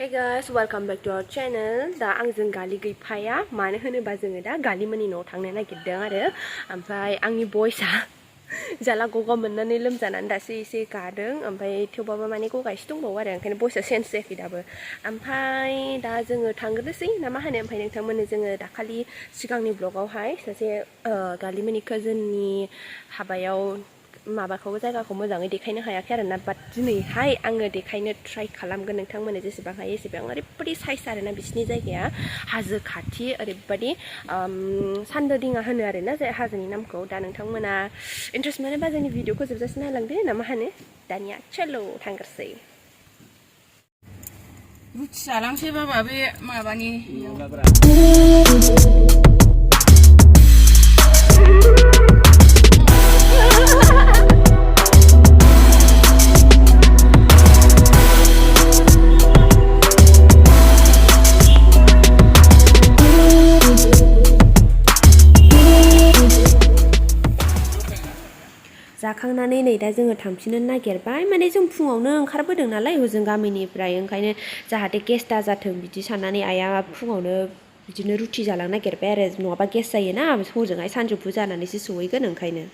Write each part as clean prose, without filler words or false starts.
Hey guys, welcome back to our channel. दा आंजों गालि गैफाया मानो होनोबा जोङो दा गालिमोननि न'आव थांनो नागिरदों आरो ओमफ्राय आंनि भइसआ जाला गगा मोननानै लोमजानानै दासो एसे गादों ओमफ्राय थेवबाबो माने गगा एसे दंबावो आरो ओंखायनो भइसआ चेन्ज जायाखै दाबो ओमफ्राय दा जोङो थांग्रोनोसै ना मा होनो ओमफ्राय नोंथांमोननो जोङो दाखालि सिगांनि ब्लगावहाय सासे गालिमोननि काजिननि हाबायाव माबाखौ जायगाखौ मोजाङै देखायनो हायाखै आरोना बाट दिनैहाय आङो देखायनो ट्राइ खालामगोन नोंथांमोननो जेसेबां हायो एसेबां ओरैबायदि साइज आरोना बिसिनि जायगाया हाजो खाथि ओरैबायदि चान्दारदिंगा होनो आरोना जाय हाजोनि नामखौ दा नोंथांमोना इन्ट्रेस्ट मोनोबा जोंनि भिडिअखौ जोबजासिम नायलांदो ना मा होनो दानिया चलो थांग्रोसै रुथि जालांसै बाबा बे माबानि जाखांनानै नै दा जोङो थांफिननो नागिरबाय माने जों फुङावनो ओंखारबोदों नालाय हजों गामिनिफ्राय ओंखायनो जाहाथे गेस दाजाथों बिदि साननानै आइया फुङावनो बिदिनो रुथि जालांनो नागिरबाय आरो नङाबा गेस जायोना हजोंहाय सानजौफु जानानैसो सहैगोन ओंखायनो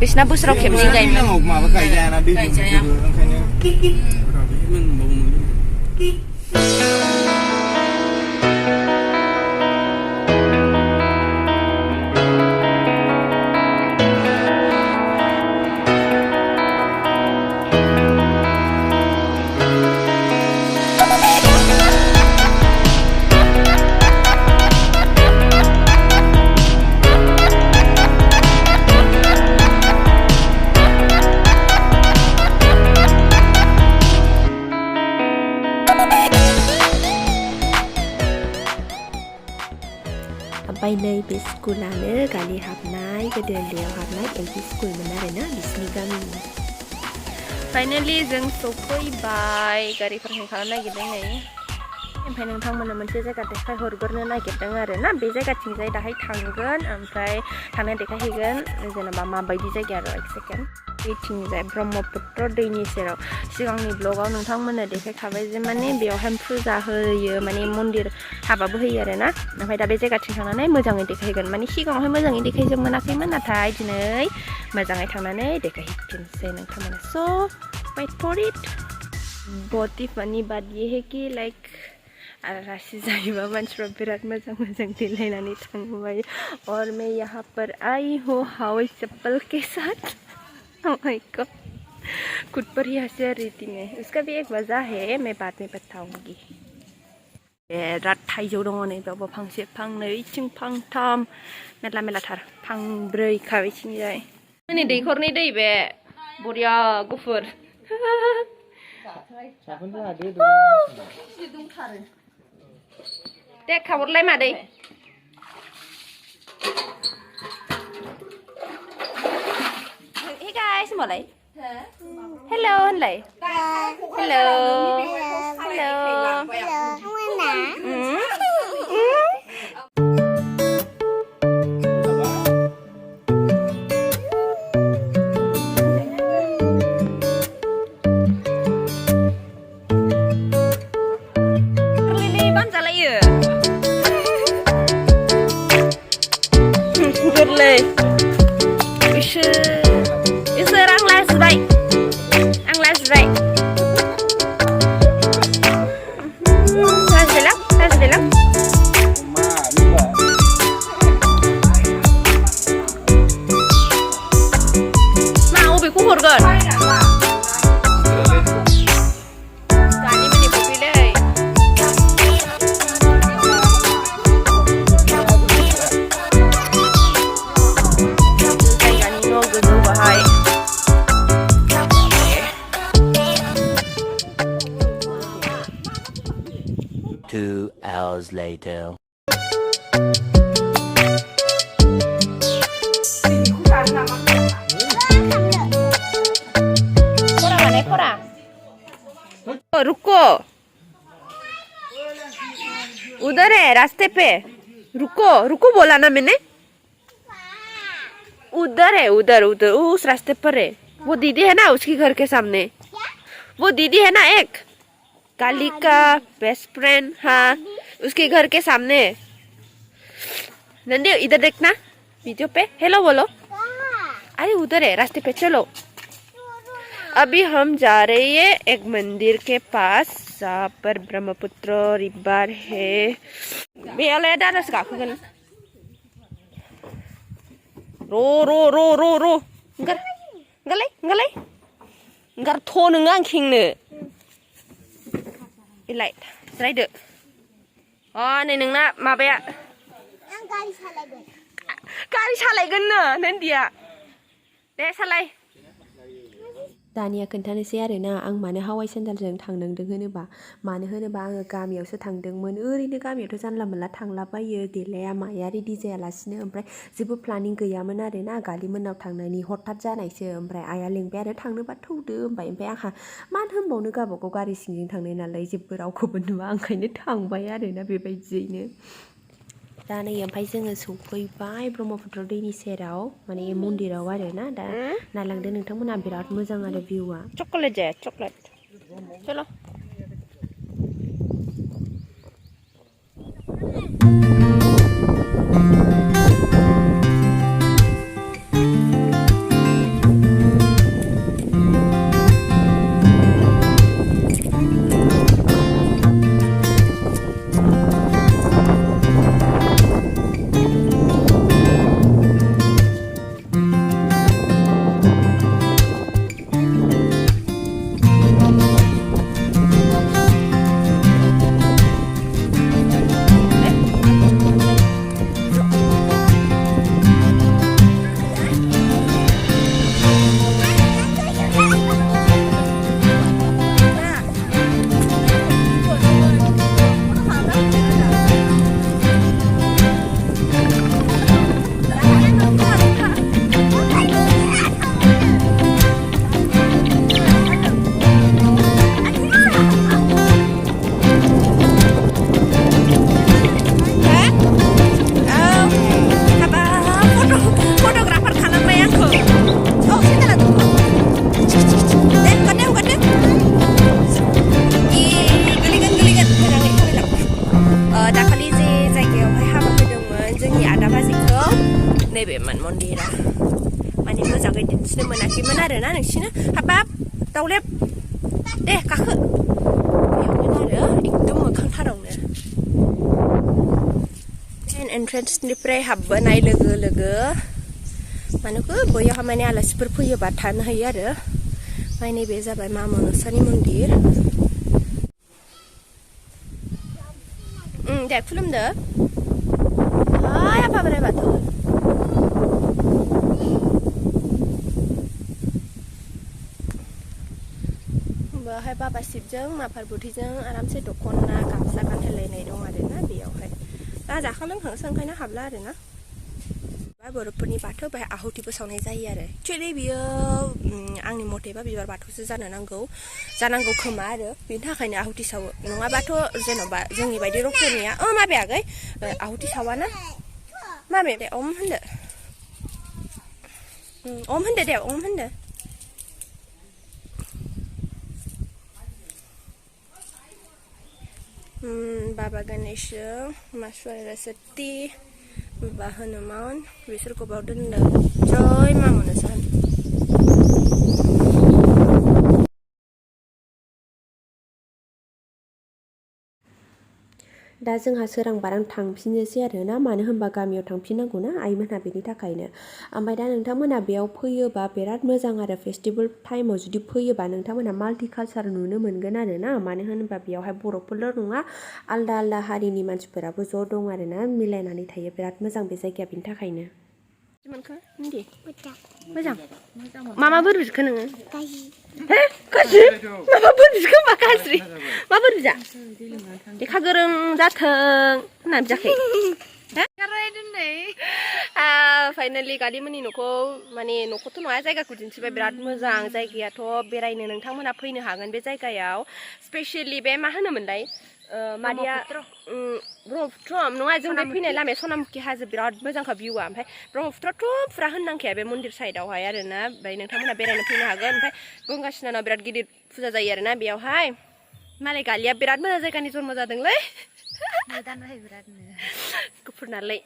बिसना बोसोराव खेबनै गायोमोन माबा गायजायाना दै ओंखायनो ओमफ्राय नैबे स्कुलानो गालि हाबनाय गोदो उन्दैयाव हाबनाय एलपि स्कुलमोन आरोना बिसिनि गामिनि फाइनालि जों सफैबाय गारि पार्किं खालामनो नागिरदों नै ओमफ्राय नोंथांमोननो मोनसे जायगा देखायहरग्रोनो नागिरदों आरोना बे जायगाथिंजाय दाहाय थांगोन ओमफ्राय थांना देखायहैगोन जेनेबा माबायदि जायगा आरो एक सेकेन्ड बेथिंजाय ब्रह्मपुत्र दैनि सेराव सिगांनि ब्लगाव नोंथांमोननो देखायखाबाय जे माने बेवहाय फुजा होयो माने मन्दिर हाबाबो होयो आरोना ओमफ्राय दा बे जायगाथिं थांनानै मोजाङै देखायहैगोन माने सिगाङावहाय मोजाङै देखायजोब मोनाखैमोन नाथाय दिनै मोजाङै थांनानै देखायहैफिनसै नोंथांमोना स' वेट फर इट बहुत ही फनी बात ये है कि लाइक राशि जायोबा मानसिफ्रा बिराद मोजां मोजां देलायनानै थांबाय और मैं यहाँ पर आई हूँ हाउस चप्पल के साथ Oh my God, खुद पर ही हंसी आ रही थी मैं उसका भी एक वजह है मैं बाद में बताऊंगी बिराद थाइजौ दङ नै बेयावबो फांसे फांनै इथिं फांथाम मेरला मेरलाथार फांब्रै खाबायथिंजाय नै दैखरनि दै बे बरिया गुफुर दे खावरलाय मादै Hey guys, 뭐래? Hello, hello. Hello. Hello. 2 hours later. रुको उधर है रास्ते पे रुको रुको बोला ना मैंने उधर है उधर उधर उस रास्ते पर है वो दीदी है ना उसके घर के सामने वो दीदी है ना एक गाली का बेस्ट फ्रेंड हाँ उसके घर के सामने नंदी इधर देखना वीडियो पे हेलो बोलो अरे उधर है रास्ते पे चलो अभी हम जा रहे हैं एक मंदिर के पास जहाँ पर ब्रह्मपुत्र रिवर है बेले दारस गाखोगोन रो रो रो रो रो गार गालाय गालाय गार थ' नोङो आं खेंनो इलाय रायदो नै नोंना माबाया आं गारि सालायगोननो नन्दिया दे सालाय दानिया खोन्थानोसै आरोना आं मानो हावाइ सेन्टारजों थांनांदों होनोबा मानो होनोबा आङो गामियावसो थांदोंमोन ओरैनो गामियावथ' जानला मोनला थांलाबायो देलाया माया रेडि जायालासिनो ओमफ्राय जेबो प्लानिं गैयामोन आरोना गालिमोननाव थांनायनि हठात जानायसो ओमफ्राय आइया लेंबाय आरो थांनोबा थौदो होनबाय ओमफ्राय आंहा मानो होनबावनो गावबागाव गारि सिंजों थांनाय नालाय जेबो रावखौबो नुवा ओंखायनो थांबाय आरोना बेबायदियैनो दा नै ओमफ्राय जोङो सौफैबाय ब्रह्मपुत्र दैनि सेराव माने मन्दिराव आरोना दा नायलांदो नोंथांमोना बिराद मोजां आरो भिउआ चकलेट जाया चकलेट चलो नैबेमोन मन्दिरा माने मोजाङै दिन्थिनो मोनाखैमोन आरोना नोंसिनो हाबाब दाउलेब दे गाखो बेयावमोन आरो एकदम मोखांथारावनो मेन एन्ट्रेन्सनिफ्राय हाबबोनाय लोगो लोगो मानोखो बैयावहा माने आलासिफोर फैयोबा थानो हायो आरो ओमफ्राय नैबे जाबाय मा मनसानि मन्दिर दे खुलुमदो हाय आफा बोराइ बाथौ बेवहाय बाबा शिबजों मा पार्बतीजों आरामसे दख'ना गामसा गानहोलायनाय दं आरोना बेयावहाय दा जाखां लोंखांसो ओंखायनो हाबला आरोना बर'फोरनि बाथौ बेहाय आहुतिबो सावनाय जायो आरो एक्चुवेलि बियो आंनि मथेबा बिबार बाथौसो जानांगौ खोमा आरो बेनि थाखायनो आहुति सावो नङाबाथ' जेन'बा जोंनि बायदि रक्तनिया माबे आगै आहुति सावाना माबे दे अम होनदो दे अम होनदो बाबा गणेश मा सरस्वती बा हनुमान बिसोरखौ बाव दोनदों जय मा मनसा दा जोंहा सोरां बारां थांफिननोसै आरोना मानो होनबा गामियाव थांफिननांगौ ना आइमोनहा बेनि थाखायनो ओमफ्राय दा नोंथांमोना बेयाव फैयोबा बिराद मोजां आरो फेस्टिभेल टाइमाव जुदि फैयोबा नोंथांमोना माल्टि कालचार नुनो मोनगोन आरोना मानो होनबा बेयावहाय बर'फोरल' नङा आलदा आलदा हारिनि मानसिफोराबो ज' दं आरोना मिलायनानै थायो बिराद मोजां बे जायगाया बेनि थाखायनो मोनखो दे मोजां मा बोर बिखो नोङो हे गाज्रि मा बोर बिखो मा गाज्रि मा बोर बिजा लेखा गोरों जाथों होनना बिजाखै फाइनालि गालि मोननि न'खौ माने न'खौथ' नङा जायगाखौ दिन्थिबाय बिराद मोजां जायगायाथ' बेरायनो नोंथांमोना फैनो हागोन बे जायगायाव स्पेशली बे मा होनोमोनलाय मादिया ब्रह्मपुत्र नङा जों बे फैनाय लामाया सनामुखि हाजो बिराद मोजांखा भिउआ ओमफ्राय ब्रह्मपुत्रथ' फुरा होननांखाया बे मन्दिर साइडआवहाय आरोना ओमफ्राय नोंथांमोना बेरायनो फैनो हागोन ओमफ्य गंगासिनानाव बिराद गिदिर फुजा जायो आरोना बेयावहाय मालाय गालिया बिराद मोजां जायगानि जन्म जादोंलै गुफुर नालाय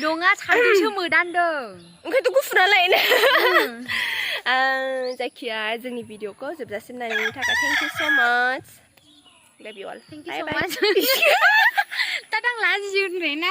नङा सानैसो मोदानदों ओंखायनोथ' गुफुर नालाय जायखिया जोंनि भिडिअखौ जोबजासिम नायनायनि थाखाय थेंक इउ सो माच Love you all. Thank you so much. Tadang lazi yun rin.